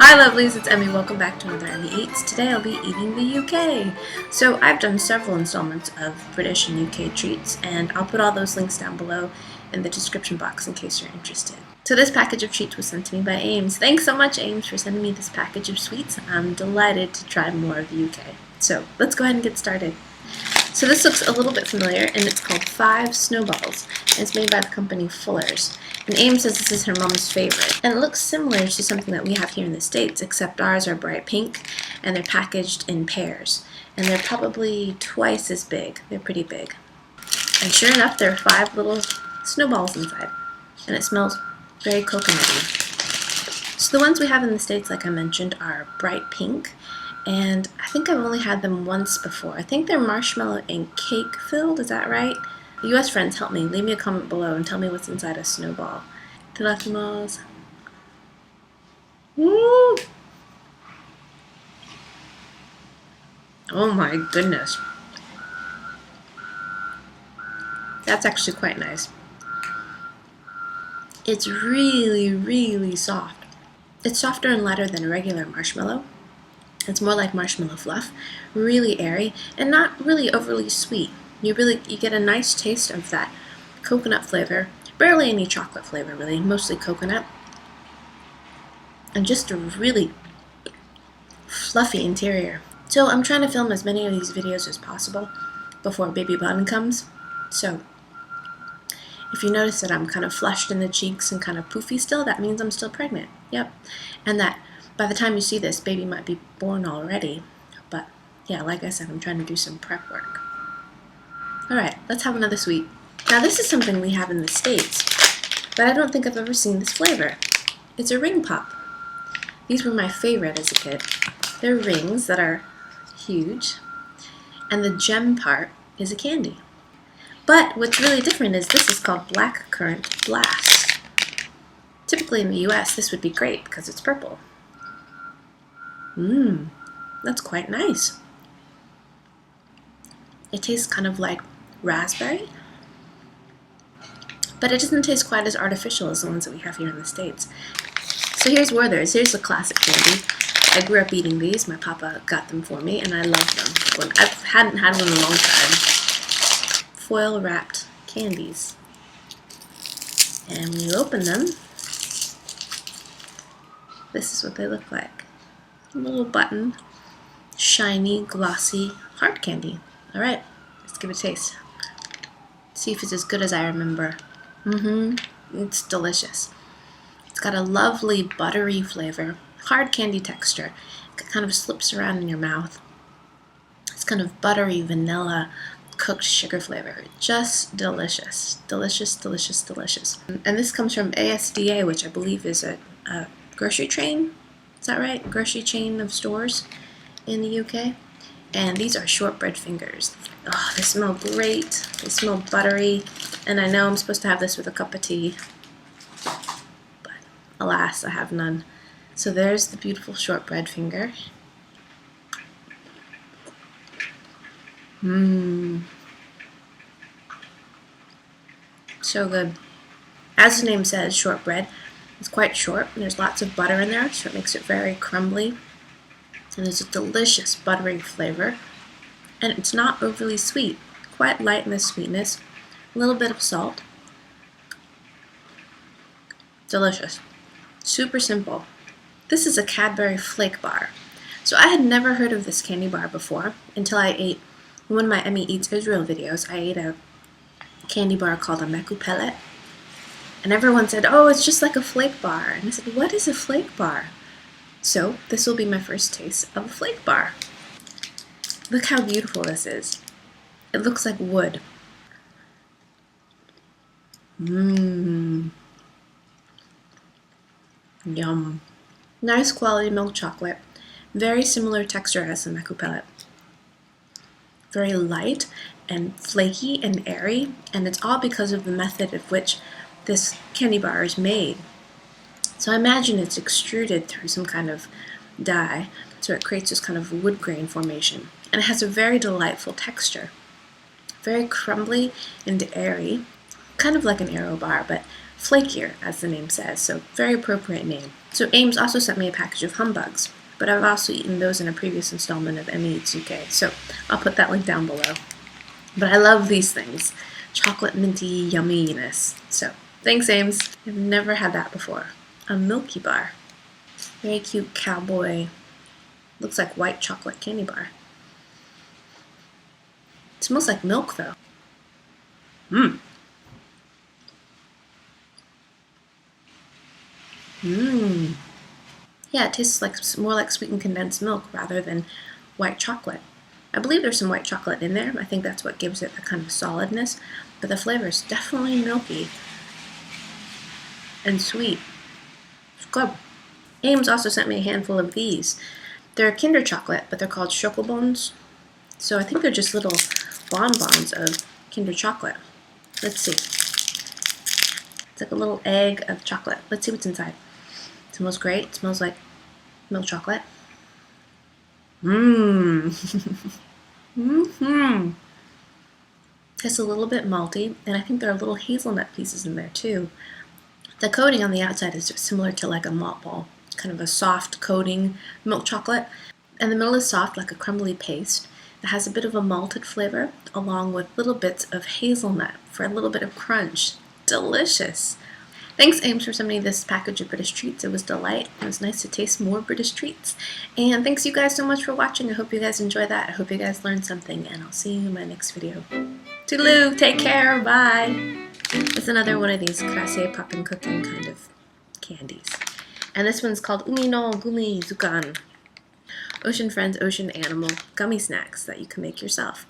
Hi lovelies, it's Emmy. Welcome back to another Emmy Eats. Today I'll be eating the UK. So I've done several installments of British and UK treats, and I'll put all those links down below in the description box in case you're interested. So this package of treats was sent to me by Aimz. Thanks so much, Aimz, for sending me this package of sweets. I'm delighted to try more of the UK. So let's go ahead and get started. So this looks a little bit familiar, and it's called 5 Snowballs, and it's made by the company Fuller's. And Aimz says this is her mom's favorite, and it looks similar to something that we have here in the States, except ours are bright pink, and they're packaged in pairs, and they're probably twice as big. They're pretty big. And sure enough, there are 5 little snowballs inside, and it smells very coconutty. So the ones we have in the States, like I mentioned, are bright pink, and I think I've only had them once before. I think they're marshmallow and cake filled, is that right? The US friends, help me. Leave me a comment below and tell me what's inside a snowball. Itadakimasu. Woo! Oh my goodness. That's actually quite nice. It's really, really soft. It's softer and lighter than a regular marshmallow. It's more like marshmallow fluff, really airy, and not really overly sweet. You get a nice taste of that coconut flavor, barely any chocolate flavor really, mostly coconut, and just a really fluffy interior. So I'm trying to film as many of these videos as possible before baby bun comes, so if you notice that I'm kind of flushed in the cheeks and kind of poofy still, that means I'm still pregnant. Yep, and that by the time you see this, baby might be born already. But yeah, like I said, I'm trying to do some prep work. Alright, let's have another sweet. Now this is something we have in the States, but I don't think I've ever seen this flavor. It's a ring pop. These were my favorite as a kid. They're rings that are huge, and the gem part is a candy. But what's really different is this is called Black Currant Blast. Typically in the US, this would be great because it's purple. That's quite nice. It tastes kind of like raspberry, but it doesn't taste quite as artificial as the ones that we have here in the States. So here's Werther's. Here's the classic candy. I grew up eating these. My papa got them for me, and I love them. I hadn't had one in a long time. Foil wrapped candies. And when you open them, this is what they look like. A little button, shiny, glossy, hard candy. Alright, let's give it a taste. See if it's as good as I remember. It's delicious. It's got a lovely buttery flavor, hard candy texture. It kind of slips around in your mouth. It's kind of buttery vanilla cooked sugar flavor. Just delicious. Delicious, delicious, delicious. And this comes from ASDA, which I believe is a grocery chain. Is that right? Grocery chain of stores in the UK. And these are Shortbread Fingers. Oh, they smell great. They smell buttery. And I know I'm supposed to have this with a cup of tea, but alas, I have none. So there's the beautiful shortbread finger. So good. As the name says, shortbread. It's quite short, and there's lots of butter in there, so it makes it very crumbly. And there's a delicious buttery flavor. And it's not overly sweet. Quite light in the sweetness. A little bit of salt. Delicious. Super simple. This is a Cadbury Flake Bar. So I had never heard of this candy bar before until I ate, in one of my Emmy Eats Israel videos, I ate a candy bar called a Mekupelet. And everyone said, oh, it's just like a flake bar. And I said, what is a flake bar? So this will be my first taste of a flake bar. Look how beautiful this is. It looks like wood. Yum. Nice quality milk chocolate. Very similar texture as the Mekupelet. Very light and flaky and airy, and it's all because of the method of which this candy bar is made. So I imagine it's extruded through some kind of dye, so it creates this kind of wood grain formation. And it has a very delightful texture. Very crumbly and airy, kind of like an Aero bar, but flakier, as the name says, so very appropriate name. So Aimz also sent me a package of humbugs, but I've also eaten those in a previous installment of Emmy Eats UK, so I'll put that link down below. But I love these things. Chocolate minty yumminess. So, thanks Aimz. I've never had that before. A Milky Bar. Very cute cowboy. Looks like white chocolate candy bar. It smells like milk though. Mmm. Mmm. Yeah, it tastes like more like sweetened condensed milk rather than white chocolate. I believe there's some white chocolate in there. I think that's what gives it a kind of solidness, but the flavor is definitely milky and sweet. It's good. Aimz also sent me a handful of these. They're Kinder chocolate, but they're called Schoko Bons. So I think they're just little bonbons of Kinder chocolate. Let's see. It's like a little egg of chocolate. Let's see what's inside. It smells great. It smells like milk chocolate. Mmm. Mm-hmm. It's a little bit malty, and I think there are little hazelnut pieces in there too. The coating on the outside is similar to like a malt ball, kind of a soft coating milk chocolate, and the middle is soft like a crumbly paste. It has a bit of a malted flavor along with little bits of hazelnut for a little bit of crunch. Delicious! Thanks Aimz for sending me this package of British treats. It was a delight. It was nice to taste more British treats. And thanks you guys so much for watching. I hope you guys enjoy that. I hope you guys learned something, and I'll see you in my next video. Toodaloo! Take care! Bye! It's another one of these krase poppin' cooking kind of candies. And this one's called Umi no Gumi Zukan. Ocean Friends Ocean Animal gummy snacks that you can make yourself.